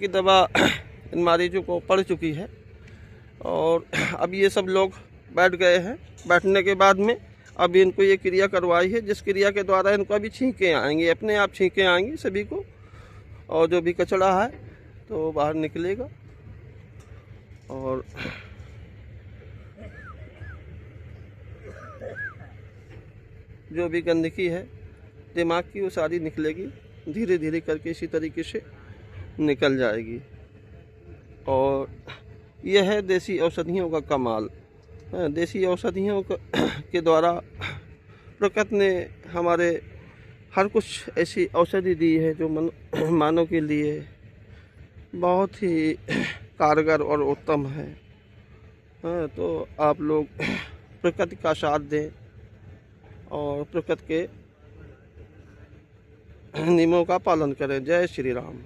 की दवा इन मरीजों को पड़ चुकी है और अब ये सब लोग बैठ गए हैं। बैठने के बाद में अब इनको ये क्रिया करवाई है, जिस क्रिया के द्वारा इनको अभी छींकें आएंगी, अपने आप छींकें आएंगी सभी को, और जो भी कचरा है तो बाहर निकलेगा और जो भी गंदगी है दिमाग की वो सारी निकलेगी, धीरे धीरे करके इसी तरीके से निकल जाएगी। और यह है देसी औषधियों का कमाल। देसी औषधियों के द्वारा प्रकृति ने हमारे हर कुछ ऐसी औषधि दी है जो मानव के लिए बहुत ही कारगर और उत्तम है। तो आप लोग प्रकृति का साथ दें और प्रकृति के नियमों का पालन करें। जय श्री राम।